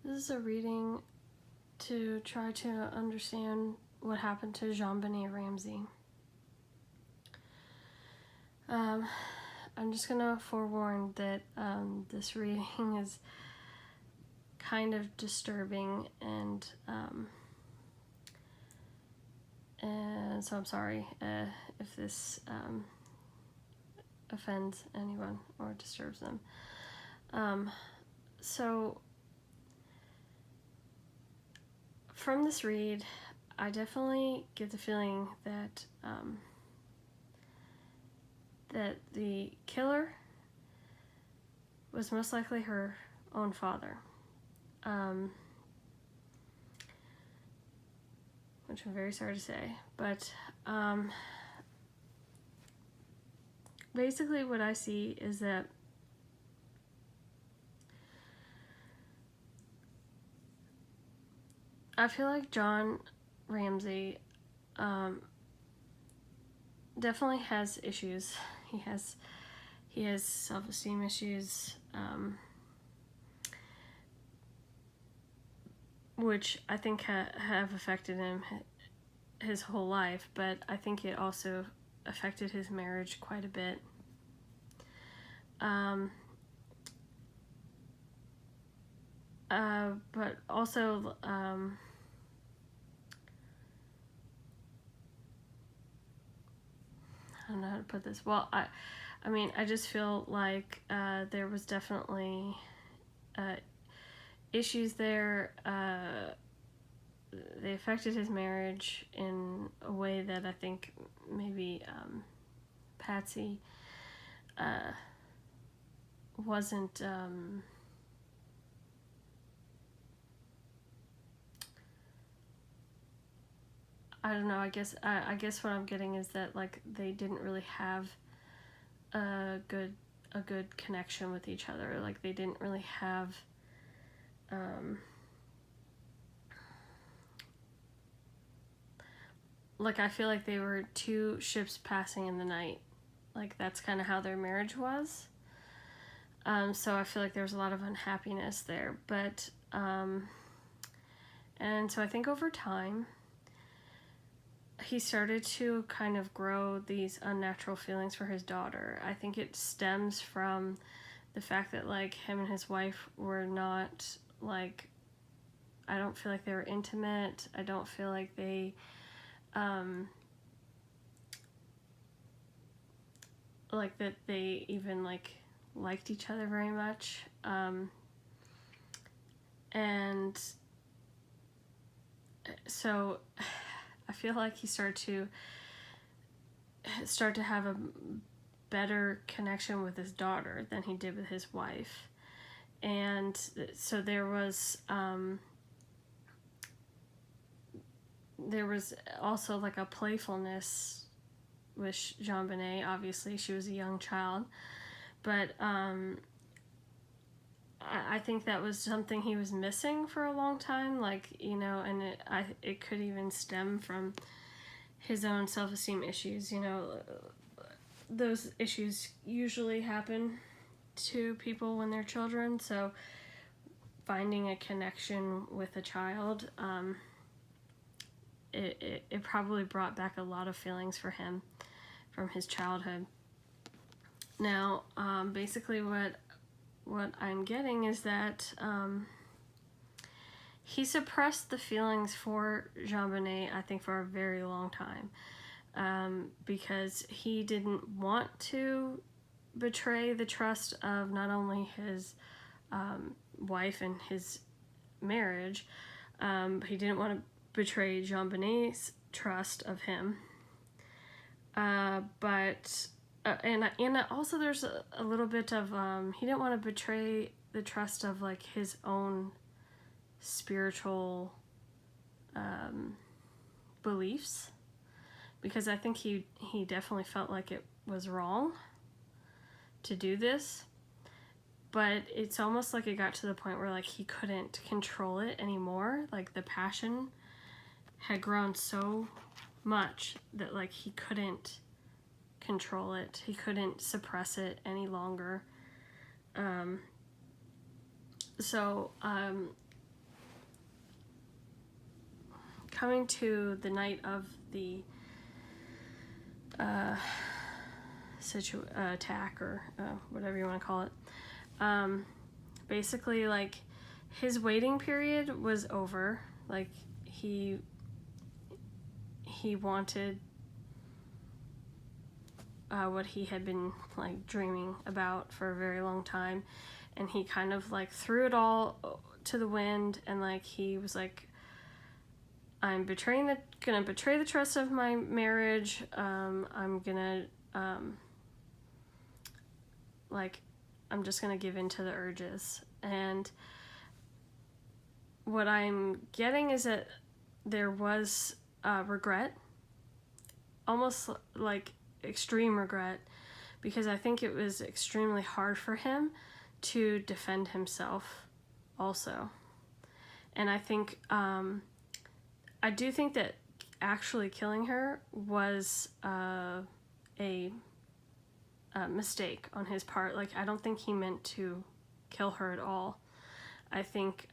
This is a reading to try to understand what happened to JonBenét Ramsey. I'm just gonna forewarn that this reading is kind of disturbing, and so I'm sorry if this offends anyone or disturbs them. So from this read, I definitely get the feeling that that the killer was most likely her own father, which I'm very sorry to say, but basically what I see is that I feel like John Ramsey definitely has issues. He has self-esteem issues, which I think have affected him his whole life, but I think it also affected his marriage quite a bit. But also, I don't know how to put this. Well, I mean, I just feel like there was definitely issues there. They affected his marriage in a way that I think maybe Patsy wasn't I don't know, I guess what I'm getting is that, like, they didn't really have a good connection with each other. Like, they didn't really have like, I feel like they were two ships passing in the night. Like, that's kind of how their marriage was. So I feel like there was a lot of unhappiness there, but and so I think over time he started to kind of grow these unnatural feelings for his daughter. I think it stems from the fact that, like, him and his wife were not, like, I don't feel like they were intimate. I don't feel like they like that they even liked each other very much. And so I feel like he started to have a better connection with his daughter than he did with his wife. And so there was also, like, a playfulness with JonBenét. Obviously, she was a young child, but I think that was something he was missing for a long time, like, you know, and it could even stem from his own self-esteem issues. You know, those issues usually happen to people when they're children, so finding a connection with a child, it probably brought back a lot of feelings for him from his childhood. Now, basically what I'm getting is that he suppressed the feelings for JonBenét, I think, for a very long time, because he didn't want to betray the trust of not only his wife and his marriage, but he didn't want to betray JonBenét's trust of him. But and also there's a little bit of he didn't want to betray the trust of, like, his own spiritual beliefs, because I think he definitely felt like it was wrong to do this, but it's almost like it got to the point where, like, he couldn't control it anymore. Like, the passion had grown so much that, like, he couldn't control it. He couldn't suppress it any longer. So coming to the night of the attack, or whatever you want to call it, basically, like, his waiting period was over. Like, he wanted what he had been, like, dreaming about for a very long time, and he kind of, like, threw it all to the wind, and, like, he was like, I'm gonna betray the trust of my marriage. I'm gonna I'm just gonna give in to the urges. And what I'm getting is that there was regret, almost like extreme regret, because I think it was extremely hard for him to defend himself also. And I think I do think that actually killing her was a mistake on his part. Like, I don't think he meant to kill her at all. I think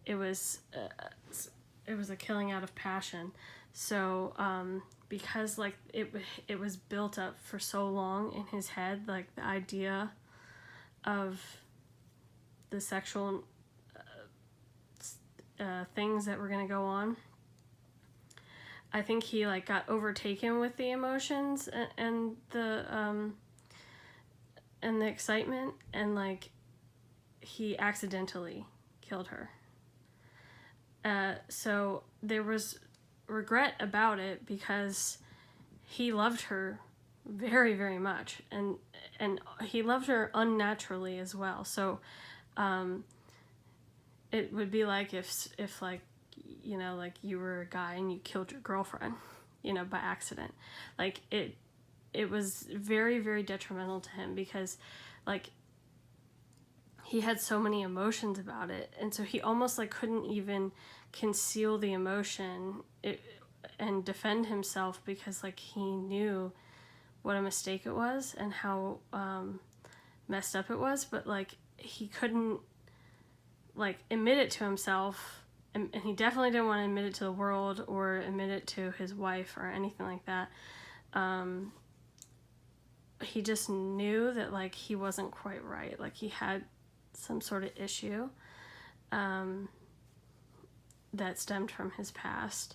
it was a killing out of passion. So because, like, it was built up for so long in his head, like, the idea of the sexual things that were gonna go on. I think he, like, got overtaken with the emotions and the excitement, and, like, he accidentally killed her. So there was regret about it because he loved her very, very much, and he loved her unnaturally as well. So it would be like if like, you know, like, you were a guy and you killed your girlfriend, you know, by accident. Like, it was very, very detrimental to him because, like, he had so many emotions about it, and so he almost, like, couldn't even conceal the emotion and defend himself, because, like, he knew what a mistake it was and how messed up it was, but, like, he couldn't, like, admit it to himself, and he definitely didn't want to admit it to the world or admit it to his wife or anything like that. He just knew that, like, he wasn't quite right. Like, he had some sort of issue that stemmed from his past.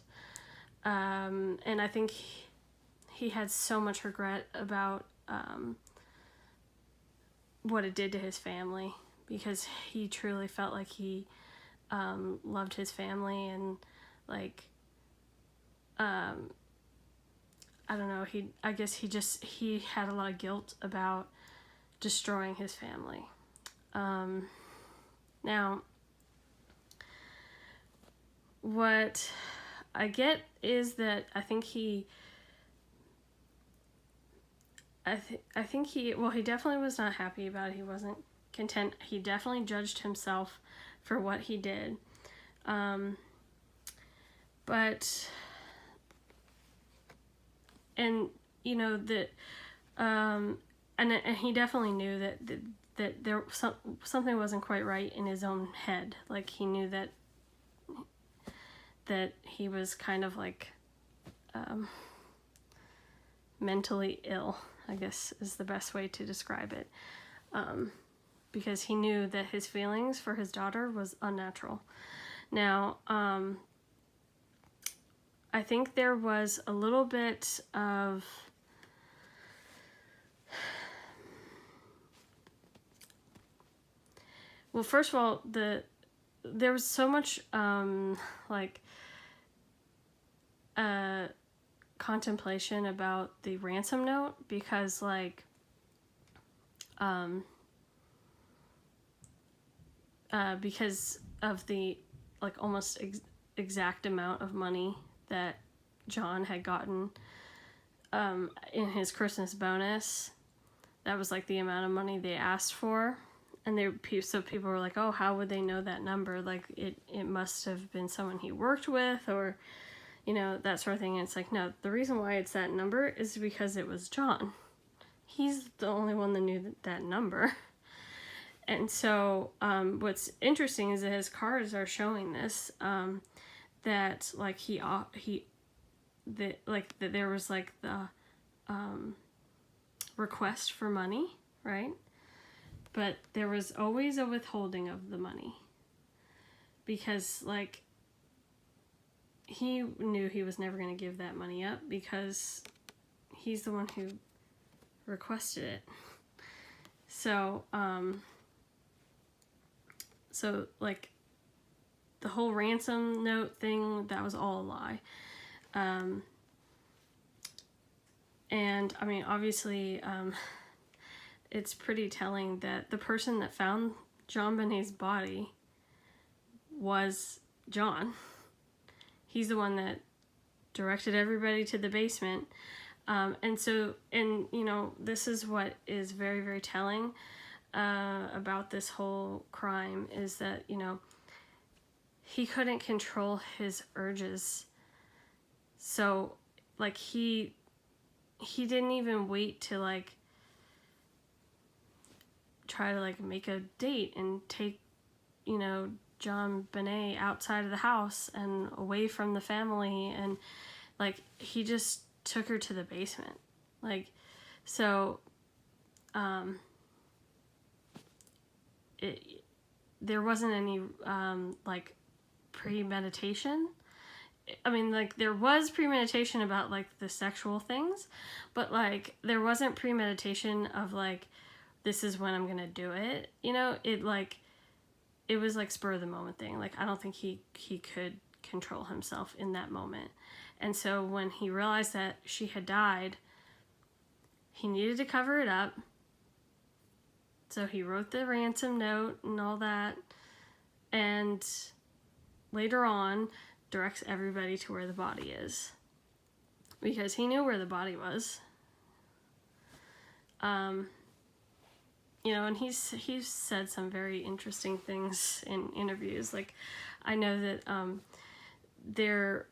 And I think he had so much regret about what it did to his family, because he truly felt like he loved his family, and, like, I don't know, I guess he had a lot of guilt about destroying his family. Now, what I get is that I think he definitely was not happy about it. He wasn't content. He definitely judged himself for what he did. But, and, you know, that, and he definitely knew that there something wasn't quite right in his own head. Like, he knew that he was kind of, like, mentally ill, I guess is the best way to describe it. Because he knew that his feelings for his daughter was unnatural. Now, I think there was a little bit of well, first of all, there was so much contemplation about the ransom note, because, like, because of the, like, almost exact amount of money that John had gotten in his Christmas bonus. That was, like, the amount of money they asked for. And so people were like, oh, how would they know that number? Like, it must have been someone he worked with, or, you know, that sort of thing. And it's like, no, the reason why it's that number is because it was John. He's the only one that knew that number. And so what's interesting is that his cards are showing this. that like that there was like the request for money, right? But there was always a withholding of the money, because like he knew he was never going to give that money up, because he's the one who requested it. So so like the whole ransom note thing, that was all a lie. And I mean, obviously, it's pretty telling that the person that found JonBenét's body was John. He's the one that directed everybody to the basement. And you know, this is what is very, very telling about this whole crime, is that, you know, he couldn't control his urges. So, like, he didn't even wait to, like, try to, like, make a date and take, you know, JonBenét outside of the house and away from the family, and, like, he just took her to the basement. Like, so, there wasn't any, like, premeditation. I mean, like, there was premeditation about, like, the sexual things, but, like, there wasn't premeditation of, like, this is when I'm gonna do it, you know? It was, like, spur of the moment thing. Like, I don't think he could control himself in that moment. And so when he realized that she had died, he needed to cover it up. So he wrote the ransom note and all that, and later on directs everybody to where the body is, because he knew where the body was. You know, and he's said some very interesting things in interviews. Like, I know that there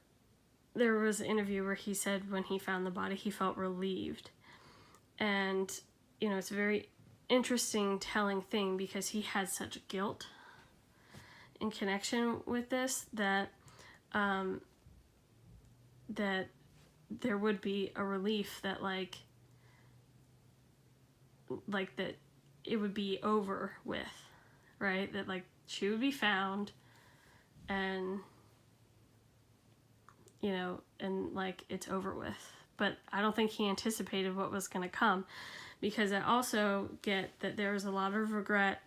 was an interview where he said when he found the body, he felt relieved. And, you know, it's a very interesting, telling thing, because he had such guilt in connection with this, that that there would be a relief that like that it would be over with, right? That like she would be found, and you know, and like it's over with. But I don't think he anticipated what was going to come, because I also get that there was a lot of regret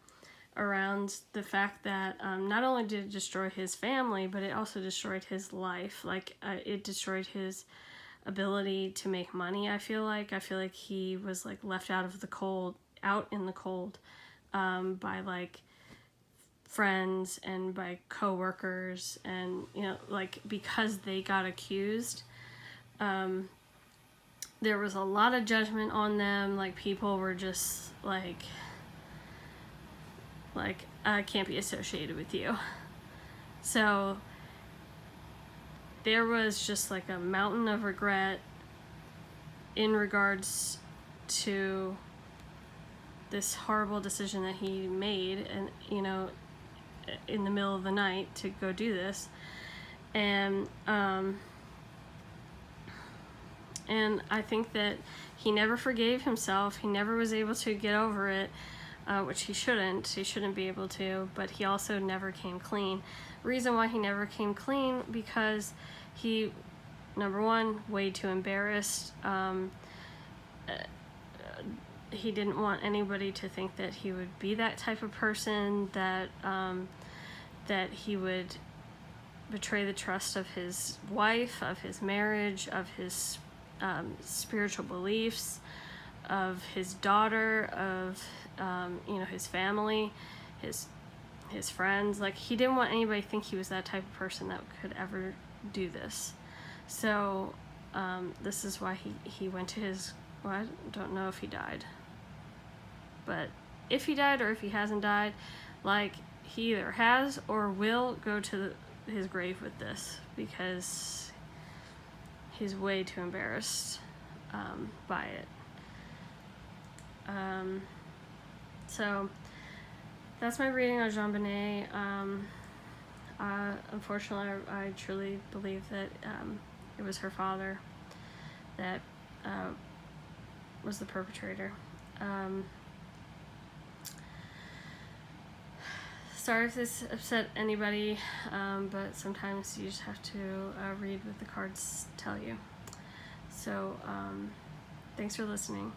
around the fact that not only did it destroy his family, but it also destroyed his life. Like, it destroyed his ability to make money. I feel like he was like left out in the cold by like friends and by coworkers, and you know, like, because they got accused, there was a lot of judgment on them. Like, people were just like I can't be associated with you. So there was just like a mountain of regret in regards to this horrible decision that he made, and you know, in the middle of the night to go do this. And I think that he never forgave himself. He never was able to get over it, which he shouldn't. He shouldn't be able to, but he also never came clean. The reason why he never came clean, because he, number one, way too embarrassed. He didn't want anybody to think that he would be that type of person, that that he would betray the trust of his wife, of his marriage, of his spiritual beliefs, of his daughter, of you know, his family, his friends. Like, he didn't want anybody to think he was that type of person that could ever do this. So this is why he went to his, well, I don't know if he died, but if he died or if he hasn't died, like, he either has or will go to his grave with this, because he's way too embarrassed by it. So that's my reading on JonBenét. unfortunately, I truly believe that it was her father that was the perpetrator. Sorry if this upset anybody, but sometimes you just have to read what the cards tell you. So, thanks for listening.